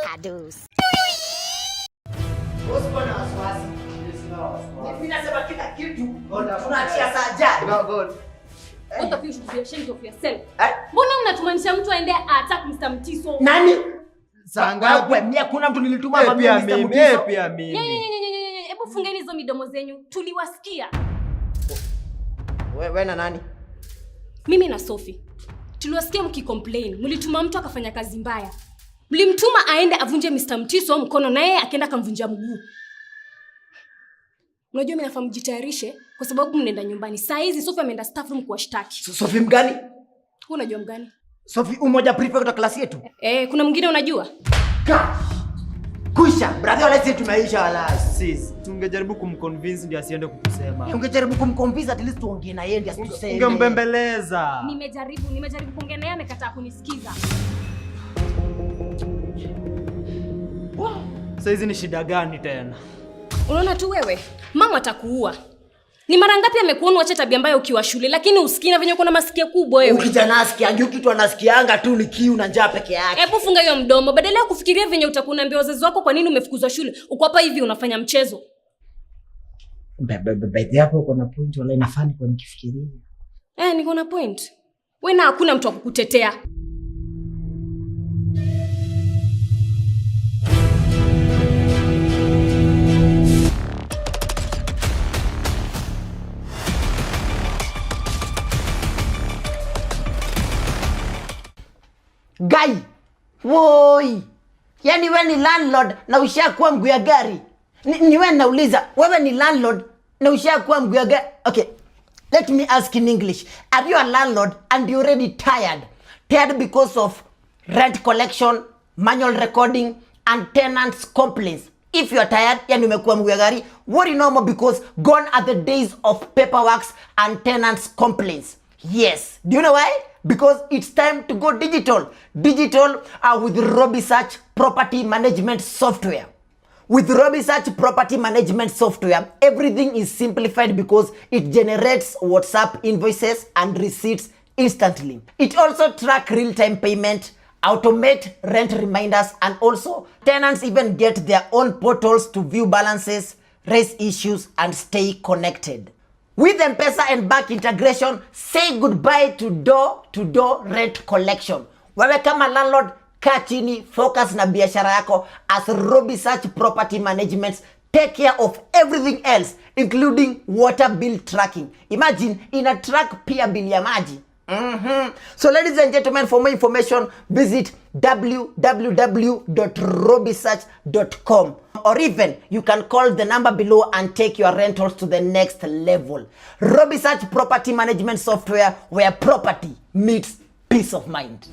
Kadus. Usipona wasiwasi. Mimi nasema kila kitu. Tunaachia saja. God. What of you should be ashamed of yourself. Mbona unatumanisha mtu aende attack Mr. Mtiso? Nani? Sangapi? Mimi hakuna mtu nilituma mami Mr. Mtiso. Pia mimi. Hebu fungeni hizo midomo zenyu. Tuliwasikia. Wewe na nani? Mimi na Sophie. Tuliwasikia mkicomplain. Mlituma mtu akafanya kazi mbaya. Mlimtuma aende avunje Mr. Mtiso mkono na yeye akaenda akamvunja mguu. Unajua mimi nafahamu jitayarishe kwa sababu mnaenda nyumbani. Saa hizi Sophie ameenda staff room kuwashtaki. Sophie mgani? Wewe unajua mgani? Sophie umoja prefect wa klasi yetu. Kuna mwingine unajua? Kusha, brother wala sisi tumeisha wala. Sis, tungejaribu kumconvince ndio asiende kukusema. Ungejaribu kumconvince at least tuongee na yeye ndio asituseme. Ungembembeleza. Nimejaribu kuongea naye amekataa kunisikiza. Sasa hizi ni shida gani tena? Unaona tu wewe, mama atakuua. Ni mara ngapi amekuona acha tabia mbaya ukiwa shule lakini usikii na venye uko na masikio kubwa wewe. Ukijana asikia ndio kitu anasikianga tu ni kiu na njaa peke yake. Hebu funga hiyo mdomo badala ya kufikiria venye utakuwa unaambia wazazi wako kwa nini umefukuzwa shule. Uko hapa hivi unafanya mchezo. Bebe hapo uko na point wala inafani kwa nikifikiria. Niko na point. Wewe na hakuna mtu wa kukutetea. Guy, woi. Yaani wewe ni landlord na ushakuwa mguu ya gari. Ni wewe nauliza, wewe ni landlord na ushakuwa mguu ya gari. Okay. Let me ask in English. Are you a landlord and you're already tired? Tired because of rent collection, manual recording and tenants complaints. If you are tired, yani umekuwa mguu ya gari, worry no more because gone are the days of paperwork and tenants complaints. Yes. Do you know why? Because it's time to go digital. Digital with RobiSearch property management software. With RobiSearch property management software, everything is simplified because it generates WhatsApp invoices and receipts instantly. It also tracks real-time payment, automate rent reminders, and also tenants even get their own portals to view balances, raise issues, and stay connected. With M-Pesa and bank integration, say goodbye to door-to-door rent collection. Wewe kama landlord, kaa chini, focus na biashara yako as RobiSearch property management take care of everything else including water bill tracking. Imagine ina track pia bill ya maji. So ladies and gentlemen, for more information visit www.robisearch.com or even you can call the number below and take your rentals to the next level. RobiSearch property management software where property meets peace of mind.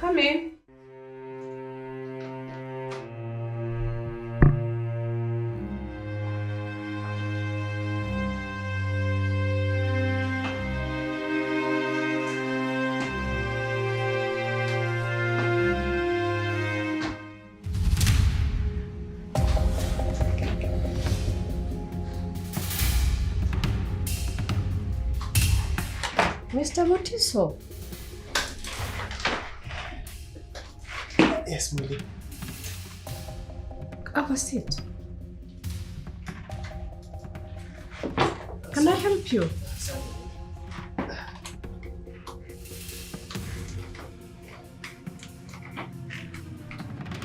Come in. Mr. Mutiso. Yes, Muli. Have a seat. Can I help you?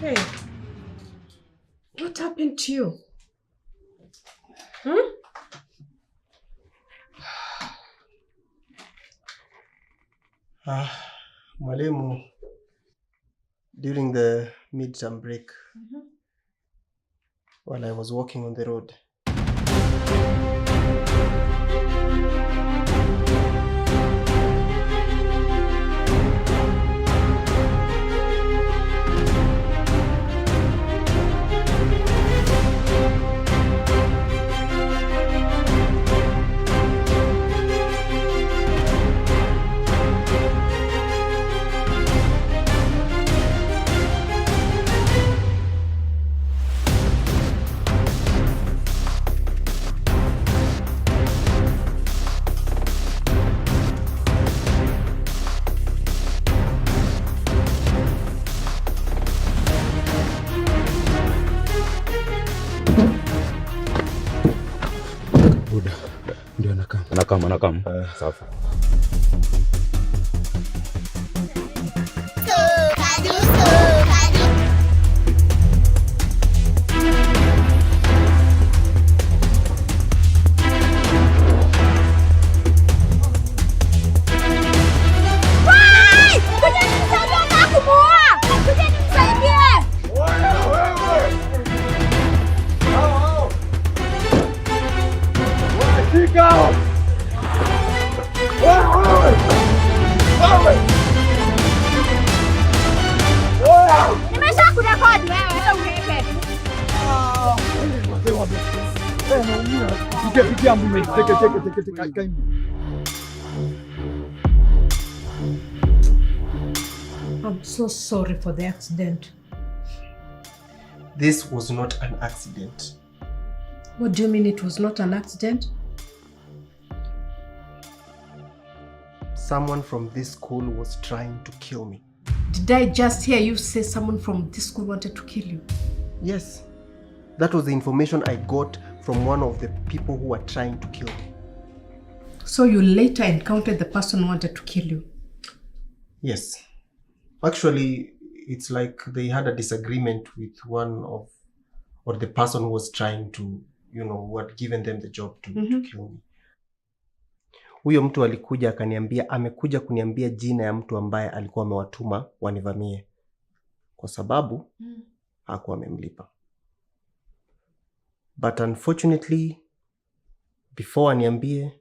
Hey, What happened to you? Mwalimu, during the midterm break, while I was walking on the road, Buda, ndio anakam. Safi. I'm so sorry for the accident. this was not an accident. What do you mean it was not an accident? Someone from this school was trying to kill me. Did I just hear you say someone from this school wanted to kill you? Yes, that was the information I got from one of the people who were trying to kill me. So you later encountered the person who wanted to kill you? Yes. Actually, it's like they had a disagreement with one of, or the person who was trying to, who had given them the job to kill me. Huyo mtu alikuja akaniambia, amekuja kuniambia jina ya mtu ambaye alikuwa amewatuma wanivamie. Kwa sababu hakuwa amemlipa. But unfortunately, before aniambie,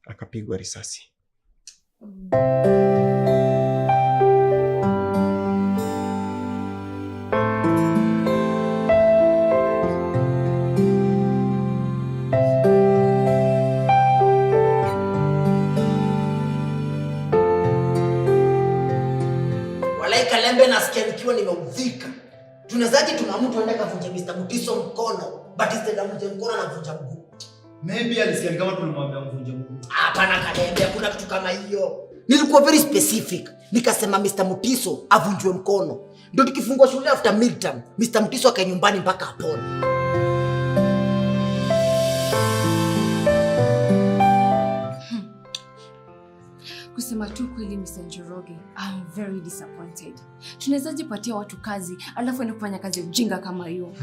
akapigwa risasi. Walai Kalembe nasikia nikiwa nimeudhika. Tunazaje mtu aende kavunja Mr. Mutiso mkono, but instead avunje mkono na vunja mguu. Maybe alisikia kama tulimwambia mvunje mguu. Hapana Kalembe, hakuna kitu kama hiyo. Nilikuwa very specific. Nikasema Mr. Mutiso avunjwe mkono. Ndio tukifungwa shule after midterm, Mr. Mutiso akae nyumbani mpaka apone. Kusema tu kweli Mr. Njoroge, I'm very disappointed. Tunawezaje patia watu kazi alafu ende kufanya kazi ujinga kama hiyo?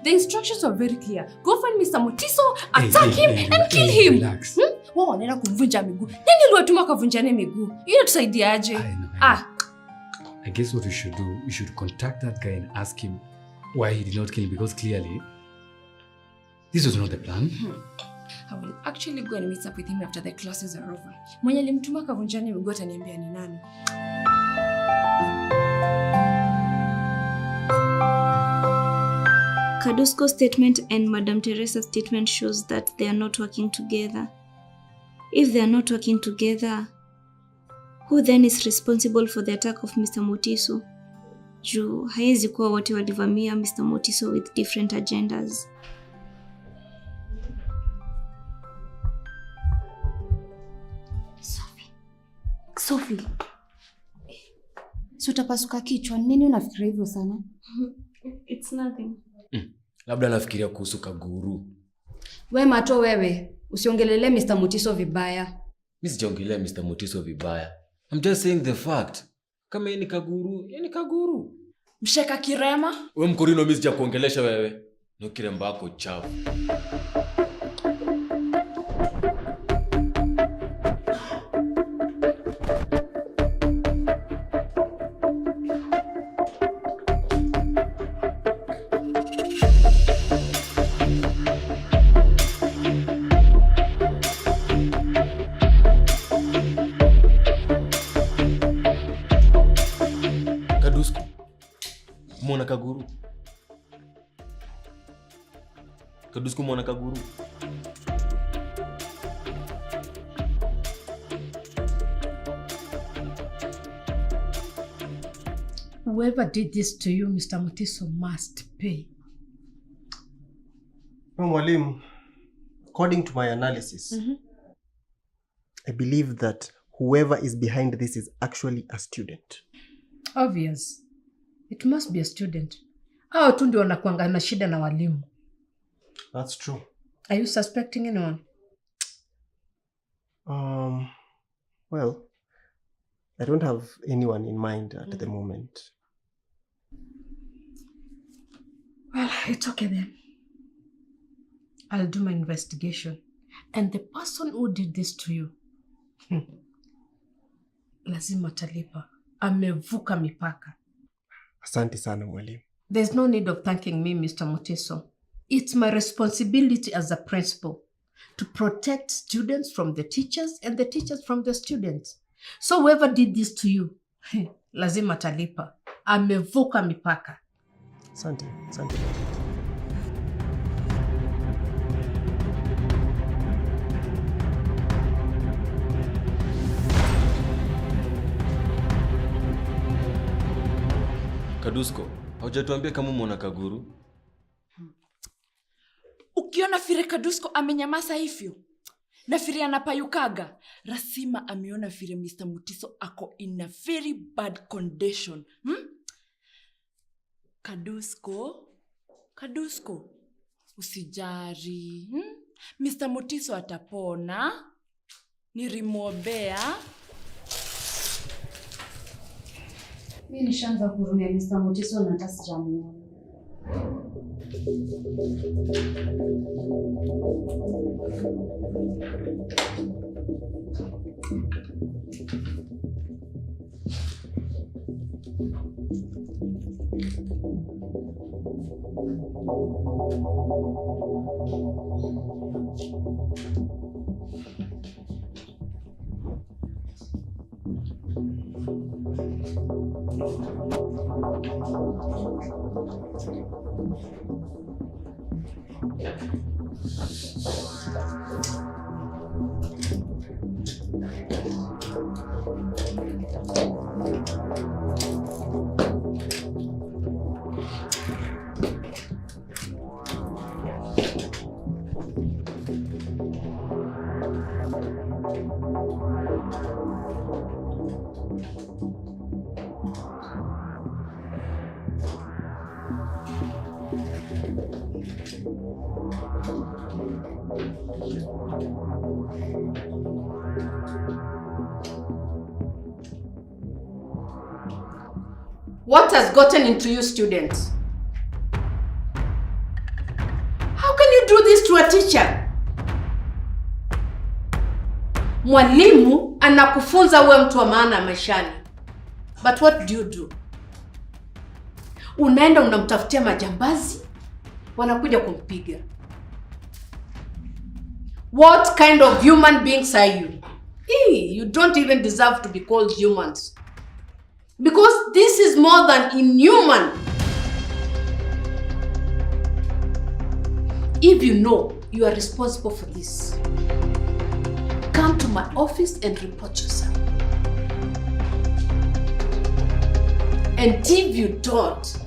The instructions were very clear. Go find Mr. Mutiso, attack him and kill him. Relax. Wao wanaenda kumvunja miguu. Nani aliwatuma kavunjane miguu? Hiyo tusaidiaje? I guess what you should do, you should contact that guy and ask him why he did not kill him, because clearly this was not the plan. I will actually go and meet up with him after the classes are over. Mwenye alimtuma kavunjane miguu ataniambia ni nani. Kadusko's statement and Madam Teresa's statement shows that they are not working together. If they are not working together, who then is responsible for the attack of Mr. Mutiso? Juu haiwezi kuwa wote walivamia Mr. Mutiso with different agendas. Sophie. Si utapasuka kichwa, nini unafikiria hivyo sana? It's nothing. Labda nafikiria kuhusu Kaguru. Mato wewe, usiongelele Mr. Mutiso vibaya. Mimi sijaongelea Mr. Mutiso vibaya. I'm just saying the fact. Kama yeye ni Kaguru, yeye ni Kaguru. Msheka kirema? Wewe mkorino mimi sija kuongelesha wewe. No kiremba yako chafu. Kadusku mwana kaguru. Whoever did this to you, Mr. Mutiso, must pay. No, mwalimu, according to my analysis, I believe that whoever is behind this is actually a student. Obvious. It must be a student. Hao tu ndio wanakuanga na shida na walimu. That's true. Are you suspecting anyone? Well, I don't have anyone in mind at the moment. Well, it's okay then. I'll do my investigation. And the person who did this to you, lazima talipa. Amevuka mipaka. Asante sana mwalimu. There's no need of thanking me, Mr. Mutiso. It's my responsibility as a principal to protect students from the teachers and the teachers from the students. So whoever did this to you, lazima talipa. Amevuka mipaka. Asante. Kadusko, haujatuambia kama umeona kaguru? Ukiona Fire Kadusko amenyamaza hivyo, na Fire anapayukaga, Rasima ameona Fire Mr. Mutiso ako in a very bad condition. Kadusko, usijari. Mr. Mutiso atapona. Nirimwombea. Mimi nishaanza kurumia Mr. Mutiso na hata sijamuona. What has gotten into you students? How can you do this to a teacher? Mwalimu anakufunza uwe mtu wa maana maishani. But what do? Unaenda unamtafutia majambazi, wanakuja kumpiga. What kind of human beings are you? You don't even deserve to be called humans. Because this is more than inhuman. If you know you are responsible for this, come to my office and report yourself. And if you don't,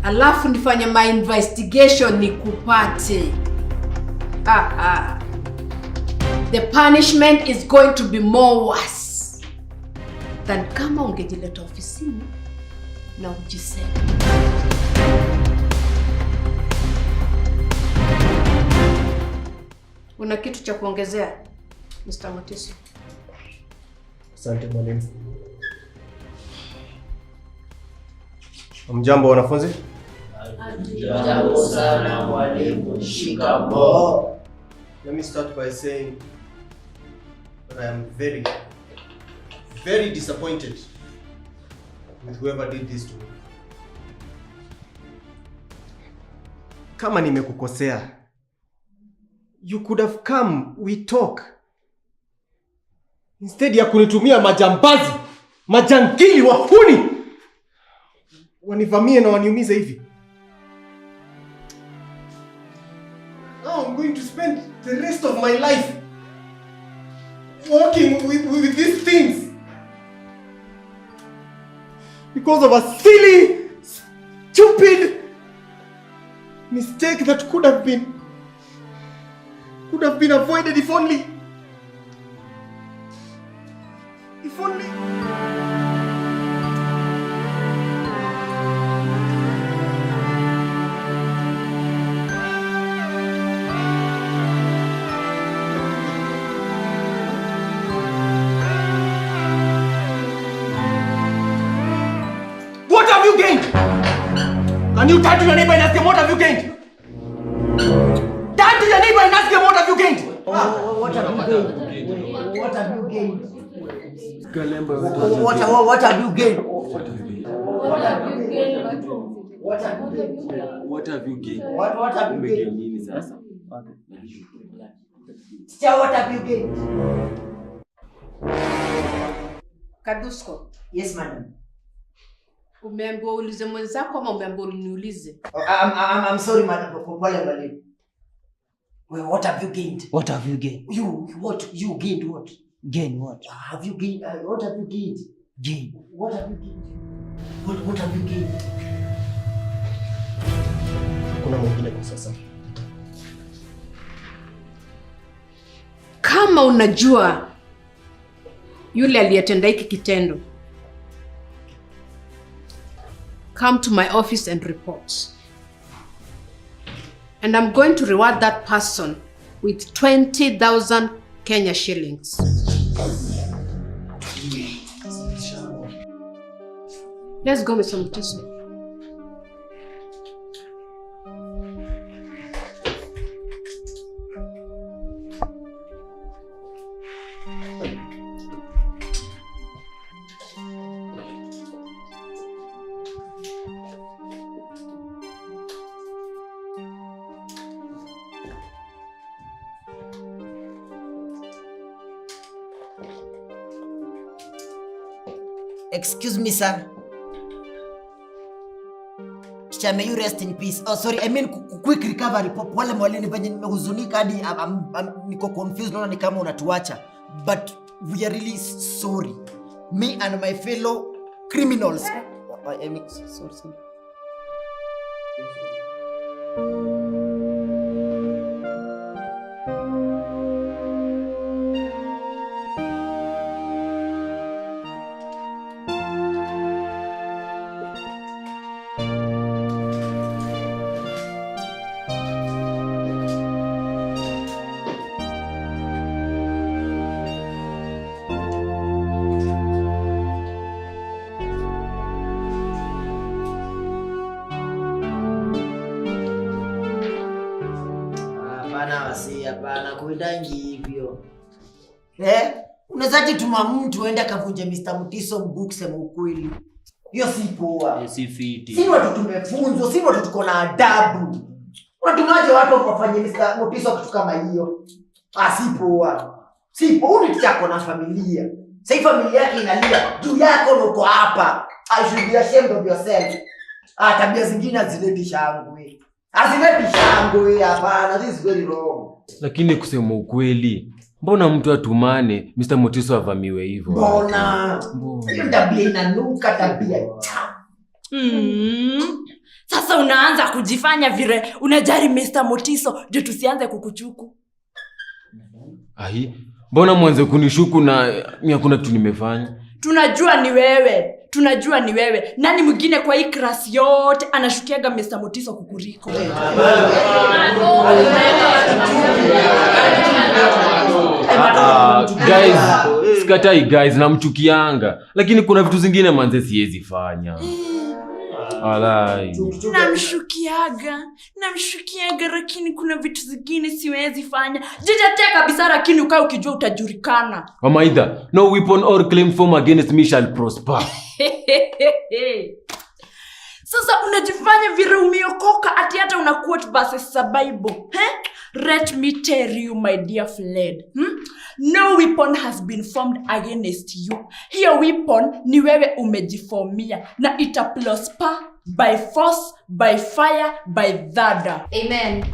alafu nifanye my investigation nikupate. The punishment is going to be more worse than kama ungejileta ofisini na ujisema. Una kitu cha kuongezea, Mr. Mutiso? Asante mwalimu. Mjambo wanafunzi? Jambo sana mwalimu. Shikamoo. Let me start by saying that I am very, very disappointed with whoever did this to me. Kama nimekukosea, you could have come, we talk. Instead ya kunitumia majambazi, majangili, wahuni, wanivamie na waniumize hivi. Now I'm going to spend the rest of my life walking with these things because of a silly, stupid mistake that could have been avoided if only. What have you gained? Can you turn to your neighbor and ask him what have you gained? Turn to your neighbor and ask him what have you gained? What have you gained? What have you gained? What have you gained? What have you gained? What have you gained? What have you gained? What have you gained? Kadusko. Yes, madam. Umeambiwa ulize mwenzako ama umeambiwa uniulize? I'm sorry, madam. Pole mwalimu. What have you gained? What have you gained? You gained what? Gain what? Have you gained? What have you gained? Gain. What have you gained? What have you gained? Kuna mwingine kwa sasa. Kama unajua yule aliyetenda hiki kitendo, come to my office and report. And I'm going to reward that person with 20,000 Kenya shillings. Let's go, Mr. Mutiso. Excuse me, sir. Teacher, may you rest in peace. Oh, sorry. I mean, quick recovery. Pole mwalimu, venye nimehuzunika hadi niko confused, naona ni kama unatuacha. But we are really sorry. Me and my fellow criminals. I mean, sorry. Hapana, kuendangi hivyo. Unazaje tuma mtu aende akavunje Mr. Mutiso mguu kusema ukweli? Hiyo si poa. Si fiti. Si watu tumefunzwa, si watu tuko na adabu. Unatumaje watu wafanye Mr. Mutiso kitu kama hiyo? Si poa. Si poa, unitaka na familia. Sasa familia yake inalia, juu yako uko hapa. I should be ashamed of yourself. Tabia zingine zileti shangwe. Azileti shangwe, hapana, this is very wrong. Lakini kusema ukweli, mbona mtu atumane Mr. Mutiso avamiwe hivyo? Mbona? Hiyo tabia inanuka, tabia Sasa unaanza kujifanya vile unajari Mr. Mutiso ndio tusianze kukuchuku. Mbona mwanze kunishuku na hakuna kitu nimefanya? Tunajua ni wewe. Nani mwingine kwa hii class yote anashukiaga Mr. Mutiso kukuriko? Guys, sikatai guys, namchukianga. Lakini kuna vitu zingine manze siwezi fanya. Walai. Namshukiaga lakini kuna vitu zingine siwezi fanya. Jitetea kabisa lakini ukae ukijua utajulikana. Amaida, no weapon or claim form against me shall prosper. Sasa unajifanya vile umeokoka ati hata una quote verses za Bible. Let me tell you, my dear friend. No weapon has been formed against you. Hiyo weapon ni wewe umejifomia na ita prosper by force, by fire, by thunder. Amen.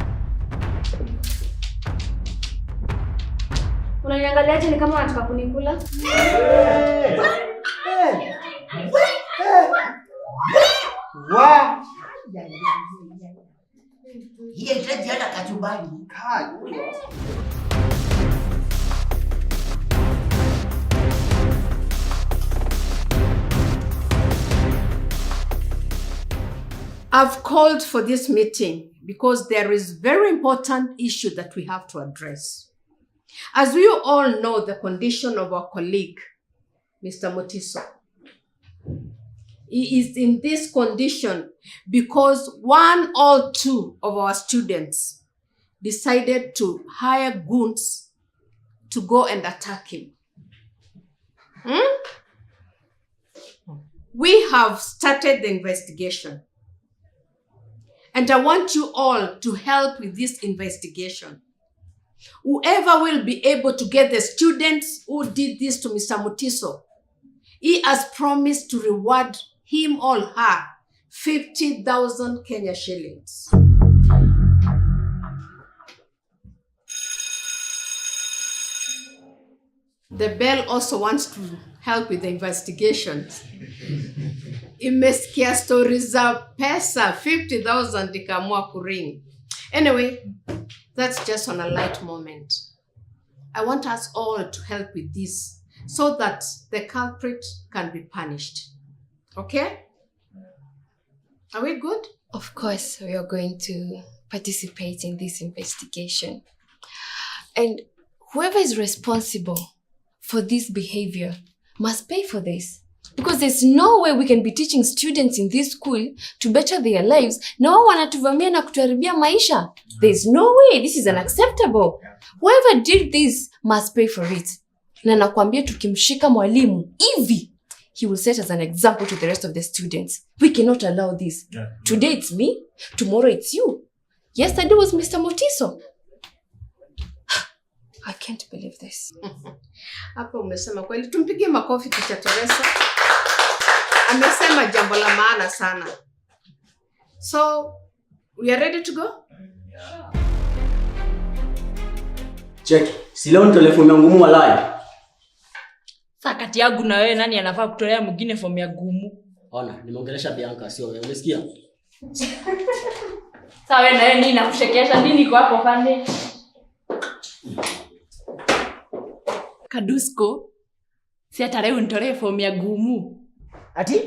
Unaniangaliaje ni kama unataka kunikula? Hiyo ndio hata kachumbani. I've called for this meeting because there is very important issue that we have to address. As we all know the condition of our colleague, Mr. Motiso. He is in this condition because one or two of our students decided to hire goons to go and attack him. We have started the investigation. And I want you all to help with this investigation. Whoever will be able to get the students who did this to Mr. Motiso, he has promised to reward him or her 50,000 Kenya shillings. The bell also wants to help with the investigations. Imesikia stories za pesa 50,000 ikaamua kuring. Anyway, that's just on a light moment. I want us all to help with this so that the culprit can be punished. Okay? Are we good? Of course, we are going to participate in this investigation. And whoever is responsible for this behavior must pay for this. Because there's no way we can be teaching students in this school to better their lives. Na wao wanatuvamia na kutuharibia maisha. There's no way. This is unacceptable. Whoever did this must pay for it. Na nakwambia tukimshika mwalimu hivi, he will set as an example to the rest of the students. We cannot allow this. Yeah. Today it's me, tomorrow it's you. Yesterday was Mr. Motiso. I can't believe this. Hapo umesema kweli. Tumpigie makofi Teacher Teresa. Amesema jambo la maana sana. So, we are ready to go? Yeah. Check. Si leo nitolee fomu ya ngumu walai. Sasa kati yangu na wewe nani anafaa kutolea mwingine fomu ya ngumu? Ona, nimeongelesha Bianca sio wewe. Umesikia? Sasa wewe na wewe nini nakushekesha nini kwa hapo pande? Kadusko. Si hata leo nitolee fomu ya ngumu. Ati?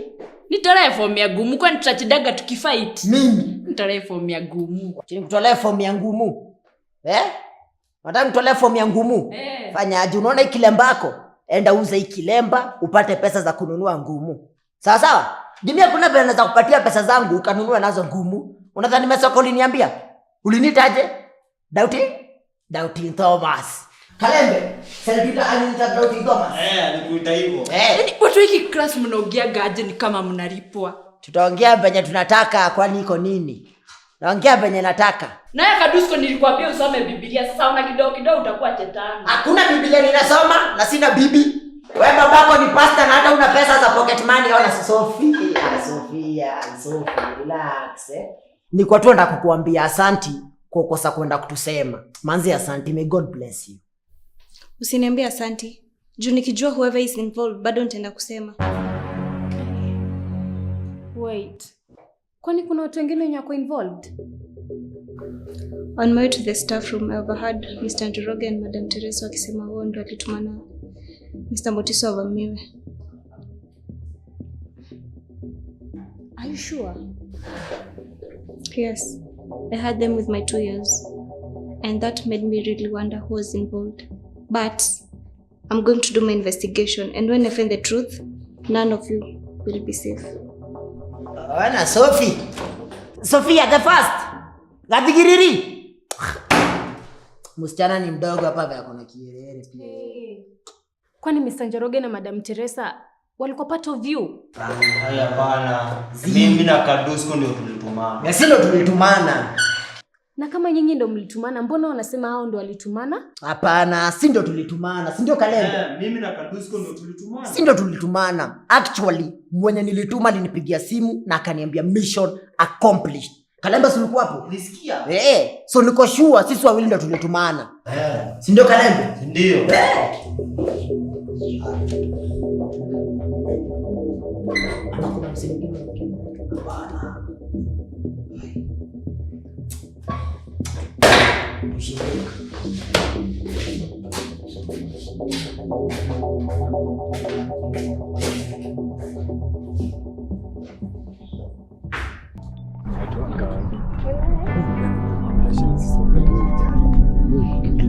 Nitolee fomu ya ngumu kwani tutachidaga tukifight. Mimi nitolee fomu ya ngumu. Chini kutolee fomu ya ngumu. Nataka nitolee fomu ya ngumu. Fanya aje, unaona hii kilembako? Enda uza hii kilemba upate pesa za kununua ngumu. Sawa sawa? Jimia kuna pesa za kupatia pesa zangu ukanunua nazo ngumu. Unadhani nimesoko uliniambia? Ulinitaje? Dauti Thomas. Kalembe, Selbita anita Dauti Thomas. Nikuita hivyo. Watu hiki class mnaongea gaje ni kama mnalipwa. Tutaongea venye tunataka kwani iko nini? Naongea venye nataka. Naye Kadusko nilikwambia usome Biblia, sasa una kidogo utakuwa shetani. Hakuna Biblia ninasoma na sina bibi. Wewe babako ni pastor na hata una pesa za pocket money. Ona Sofia, relax. Ni kwa tu nataka kukuambia asanti kwa kukosa kwenda kutusema. Manzi asanti, may God bless you. Usiniambie asanti. Juu nikijua whoever is involved bado nitaenda kusema. Wait. Kwani kuna watu wengine wenye wako involved? On my way to the staff room, I overheard Mr. Njoroge and Madam Teresa wakisema wao ndio walitumana Mr. Motiso avamiwe. Are you sure? Yes. I had them with my 2 years. And that made me really wonder who was involved. But I'm going to do my investigation. And when I find the truth, none of you will be safe. Wana Sophie. Sophia the first. Gadigiriri. Msichana ni mdogo hapa vya kuna kielele pia. Kwani Mr. Njoroge na Madam Teresa walikuwa part of you? Haya bana. Mimi na Kadusko ndio tulitumana. Na sisi ndio tulitumana. Na kama nyinyi ndio mlitumana, mbona wanasema hao ndio walitumana? Hapana, sisi ndio tulitumana. Si ndio Kalembe? Mimi na Kadusko ndio tulitumana. Sisi ndio tulitumana. Actually, mwenye nilituma alinipigia simu na akaniambia mission accomplished. Kalembe si ulikuwa hapo? Nisikia. So niko sure sisi wawili ndio tulitumana. Si ndio Kalembe? Ndio. Kuna msingine mwingine.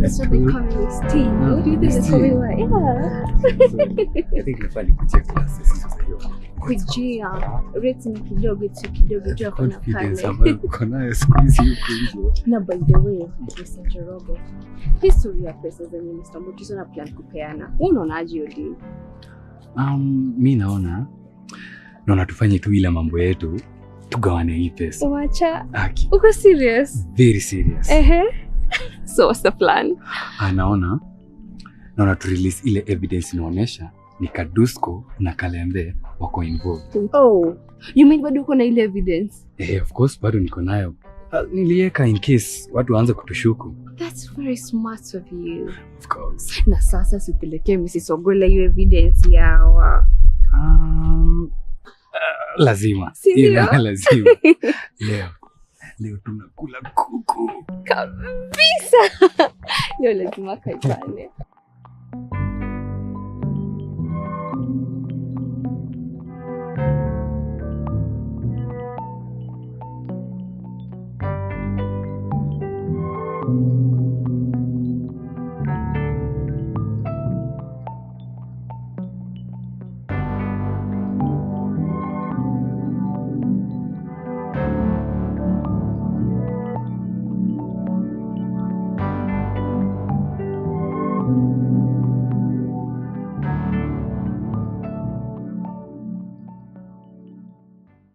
So they call me Steve. What do you think they call me? What? Yeah. I think nafaa nikuchia classes sasa hiyo. Kujia. Rating kidogo tu ya kuna Confidence pale. ambayo uko nayo siku hizi huko nje. Na by the way, Mr. Njoroge, history ya pesa zenye Mr. Mutiso na plan kupeana. Wewe unaonaje hiyo deal? Mimi naona tufanye tu ile mambo yetu, tugawane hii pesa. Wacha. Aki. Uko serious? Very serious. So what's the plan? Naona tu release ile evidence inaonyesha ni Kadusko na Kalembe wako involved. Oh, you mean bado uko na ile evidence? Of course bado niko nayo. Niliweka in case watu waanze kutushuku. That's very smart of you. Of course. Na sasa sipelekee Mrs. Ogola hiyo evidence yawa. Lazima. Lazima. Leo tunakula kuku. Kabisa. Leo lazima kaipane.